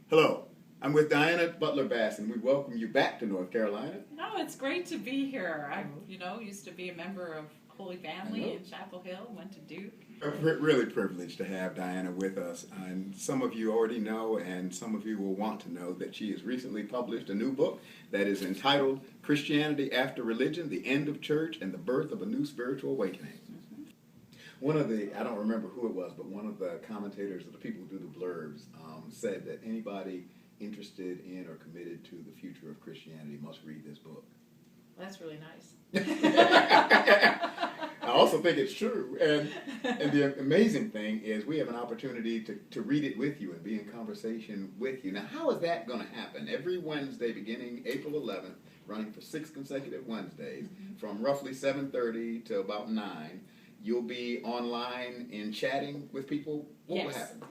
Hello, I'm with Diana Butler Bass, and we welcome you back to North Carolina. Oh, it's great to be here. I, used to be a member of Holy Family in Chapel Hill, went to Duke. Really privileged to have Diana with us, and some of you already know, and some of you will want to know that she has recently published a new book that is entitled Christianity After Religion, The End of Church, and the Birth of a New Spiritual Awakening. One of the, I don't remember who it was, but one of the commentators, or the people who do the blurbs, said that anybody interested in or committed to the future of Christianity must read this book. That's really nice. I also think it's true. And the amazing thing is we have an opportunity to read it with you and be in conversation with you. Now, how is that going to happen? Every Wednesday beginning April 11th, running for 6 consecutive Wednesdays, from roughly 7:30 to about 9, you'll be online and chatting with people. What will happen?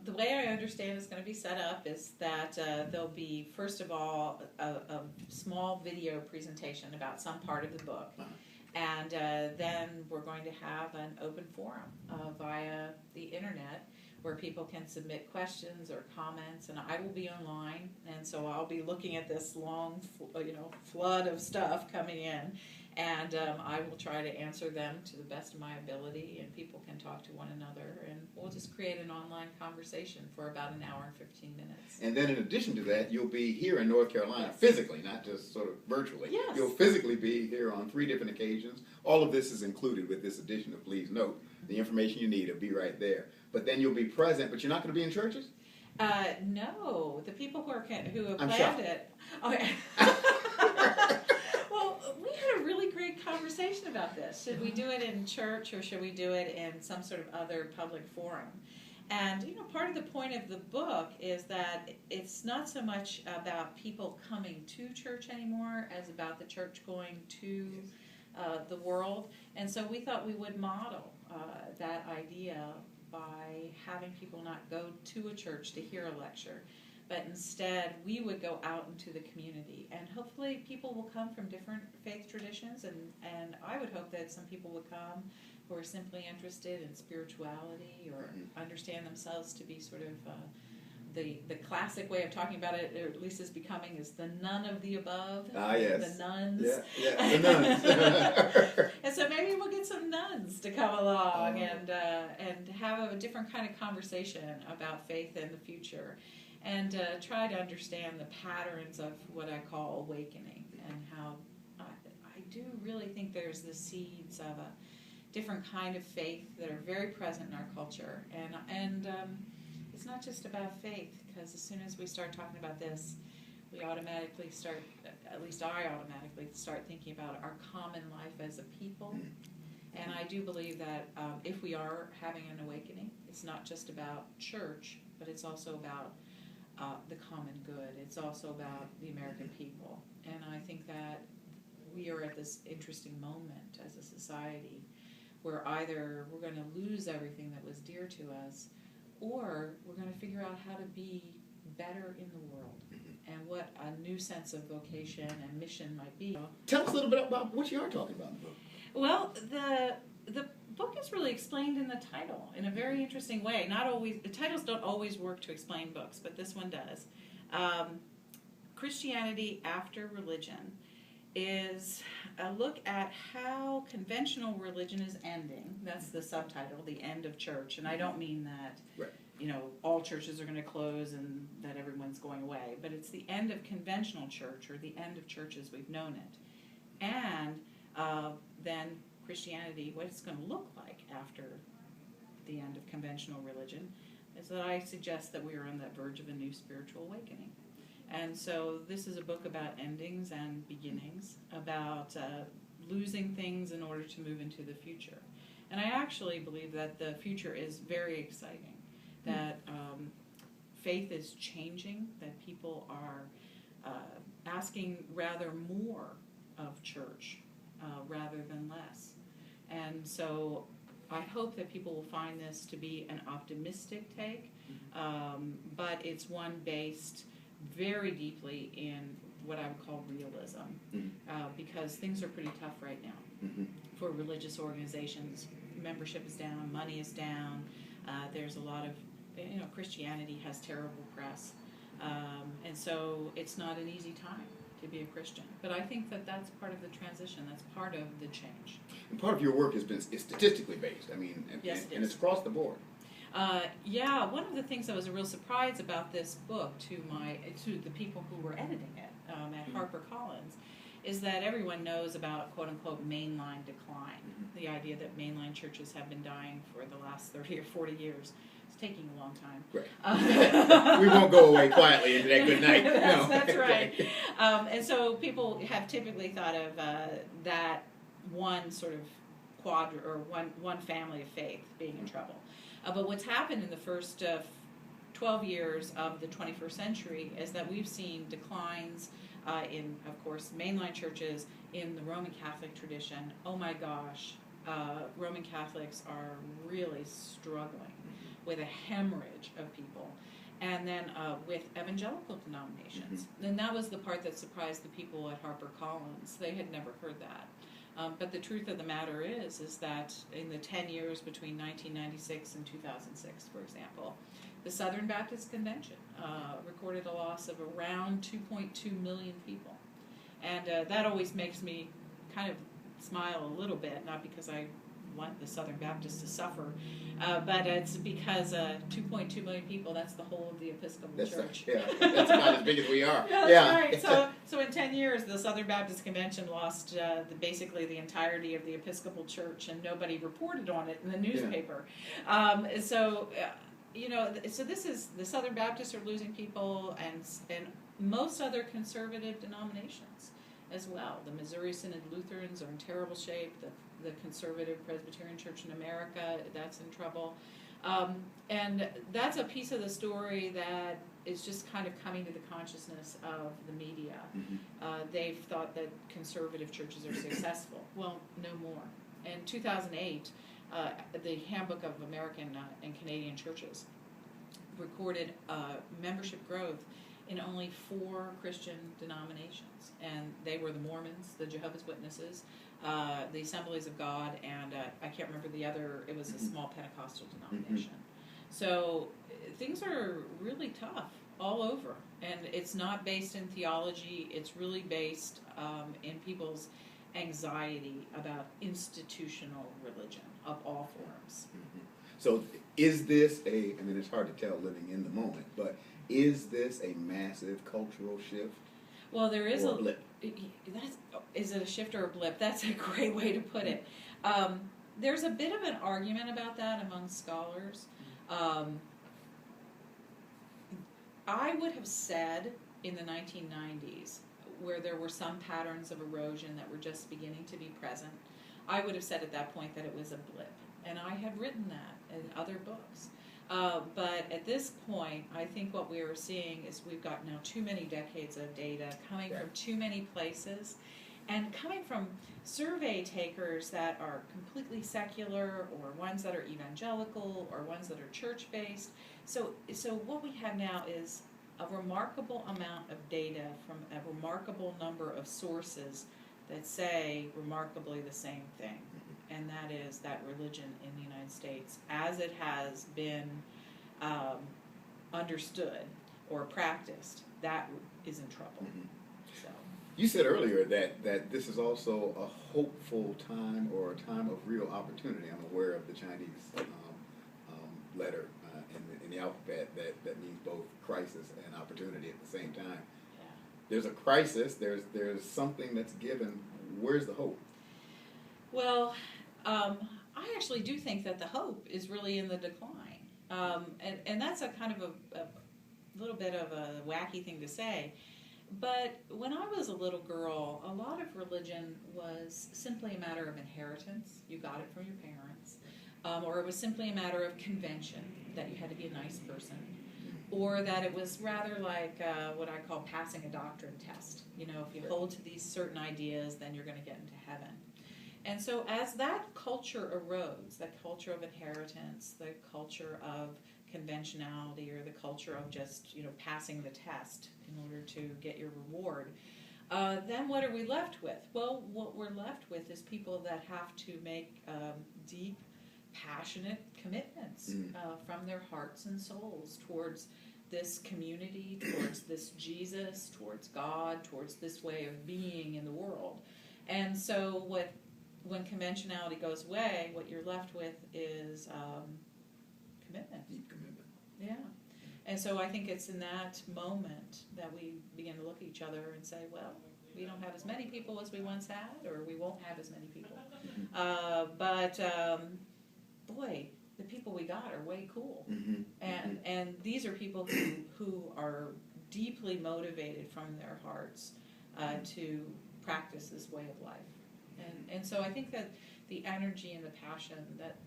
The way I understand it's going to be set up is that there'll be, first of all, a small video presentation about some part of the book. And then we're going to have an open forum via the internet where people can submit questions or comments, and I will be online, and so I'll be looking at this long, flood of stuff coming in, and I will try to answer them to the best of my ability, and people can talk to one another, and we'll just create an online conversation for about an hour and 15 minutes. And then in addition to that, you'll be here in North Carolina physically, not just sort of virtually. Yes. You'll physically be here on 3 different occasions. All of this is included with this edition of Please Note. The information you need will be right there. But then you'll be present, but you're not going to be in churches? No. The people who have I'm planned shocked. it. Okay. Well, we had a really great conversation about this. Should we do it in church or should we do it in some sort of other public forum? And, part of the point of the book is that it's not so much about people coming to church anymore as about the church going to the world. And so we thought we would model that idea by having people not go to a church to hear a lecture, but instead we would go out into the community, and hopefully people will come from different faith traditions, and I would hope that some people would come who are simply interested in spirituality or understand themselves to be sort of the classic way of talking about it, or at least is becoming, is the none of the above. Yes. The nuns. Yeah, the nuns. And so maybe we'll get some nuns to come along and have a different kind of conversation about faith and the future, and try to understand the patterns of what I call awakening, and how I do really think there's the seeds of a different kind of faith that are very present in our culture, and it's not just about faith, because as soon as we start talking about this, we automatically start, at least I automatically start thinking about our common life as a people. And I do believe that if we are having an awakening, it's not just about church, but it's also about the common good. It's also about the American people. And I think that we are at this interesting moment as a society where either we're going to lose everything that was dear to us, or we're going to figure out how to be better in the world and what a new sense of vocation and mission might be. Tell us a little bit about what you are talking about in the book. Well, the book is really explained in the title in a very interesting way. Not always, the titles don't always work to explain books, but this one does. Christianity After Religion is a look at how conventional religion is ending. That's the subtitle, The End of Church. And I don't mean that, all churches are going to close and that everyone's going away. But it's the end of conventional church, or the end of church as we've known it. And then Christianity, what it's going to look like after the end of conventional religion, is that I suggest that we are on the verge of a new spiritual awakening. And so this is a book about endings and beginnings, about losing things in order to move into the future. And I actually believe that the future is very exciting, that faith is changing, that people are asking rather more of church rather than less. And so I hope that people will find this to be an optimistic take, but it's one based very deeply in what I would call realism, because things are pretty tough right now for religious organizations. Membership is down, money is down, there's a lot of, Christianity has terrible press. And so it's not an easy time to be a Christian. But I think that that's part of the transition. That's part of the change. And part of your work is statistically based. I mean, Yes, and it's across the board. Yeah, one of the things that was a real surprise about this book to the people who were editing it at HarperCollins is that everyone knows about quote-unquote mainline decline, the idea that mainline churches have been dying for the last 30 or 40 years. It's taking a long time. Right. We won't go away quietly into that good night. That's right. And so people have typically thought of that one sort of one family of faith being in trouble. But what's happened in the first 12 years of the 21st century is that we've seen declines in, of course, mainline churches, in the Roman Catholic tradition. Oh my gosh, Roman Catholics are really struggling with a hemorrhage of people. And then with evangelical denominations. And that was the part that surprised the people at HarperCollins. They had never heard that. But the truth of the matter is that in the 10 years between 1996 and 2006, for example, the Southern Baptist Convention recorded a loss of around 2.2 million people. And that always makes me kind of smile a little bit, not because I want the Southern Baptists to suffer, but it's because 2.2 million people, that's the whole of the Episcopal Church. That's not as big as we are. That's right. So in 10 years, the Southern Baptist Convention lost basically the entirety of the Episcopal Church, and nobody reported on it in the newspaper. So this is, the Southern Baptists are losing people, and most other conservative denominations as well. The Missouri Synod Lutherans are in terrible shape. The Conservative Presbyterian Church in America, that's in trouble. And that's a piece of the story that is just kind of coming to the consciousness of the media. They've thought that conservative churches are successful. Well, no more. In 2008, the Handbook of American and Canadian Churches recorded membership growth in only 4 Christian denominations. And they were the Mormons, the Jehovah's Witnesses, the Assemblies of God, and I can't remember the other, it was a small Pentecostal denomination. So things are really tough all over. And it's not based in theology, it's really based in people's anxiety about institutional religion of all forms. So is this it's hard to tell living in the moment, but is this a massive cultural shift? Well, there is a blip. Is it a shift or a blip? That's a great way to put it. There's a bit of an argument about that among scholars. I would have said in the 1990s, where there were some patterns of erosion that were just beginning to be present, I would have said at that point that it was a blip. And I have written that in other books. But at this point, I think what we are seeing is we've got now too many decades of data coming from too many places, and coming from survey takers that are completely secular, or ones that are evangelical, or ones that are church-based. So what we have now is a remarkable amount of data from a remarkable number of sources that say remarkably the same thing. And that is that religion in the United States, as it has been understood or practiced, that is in trouble. So. You said earlier that this is also a hopeful time, or a time of real opportunity. I'm aware of the Chinese letter in the alphabet that means both crisis and opportunity at the same time. Yeah. There's a crisis. There's something that's given. Where's the hope? Well, I actually do think that the hope is really in the decline. And that's a kind of a little bit of a wacky thing to say. But when I was a little girl, a lot of religion was simply a matter of inheritance. You got it from your parents. Or it was simply a matter of convention, that you had to be a nice person. Or that it was rather like what I call passing a doctrine test. You know, if you hold to these certain ideas, then you're going to get into heaven. And so as that culture erodes, that culture of inheritance, the culture of conventionality, or the culture of just, passing the test in order to get your reward, then what are we left with? Well, what we're left with is people that have to make deep, passionate commitments from their hearts and souls towards this community, towards this Jesus, towards God, towards this way of being in the world. And so when conventionality goes away, what you're left with is commitment. Deep commitment. Yeah. And so I think it's in that moment that we begin to look at each other and say, well, we don't have as many people as we once had, or we won't have as many people. But boy, the people we got are way cool. Mm-hmm. And these are people who are deeply motivated from their hearts to practice this way of life. And so I think that the energy and the passion that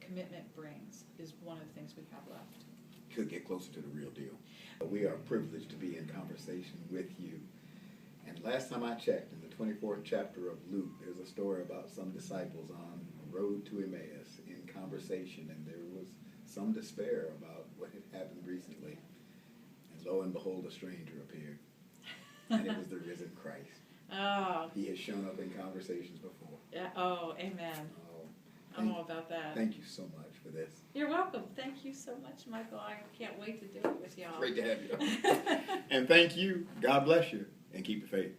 commitment brings is one of the things we have left. Could get closer to the real deal. We are privileged to be in conversation with you. And last time I checked, in the 24th chapter of Luke, there's a story about some disciples on a road to Emmaus in conversation, and there was some despair about what had happened recently. And lo and behold, a stranger appeared. And it was the risen Christ. Oh. He has shown up in conversations before. Yeah. Oh, amen. I'm all about that. Thank you so much for this. You're welcome. Thank you so much, Michael. I can't wait to do it with y'all. Great to have you. And thank you. God bless you. And keep the faith.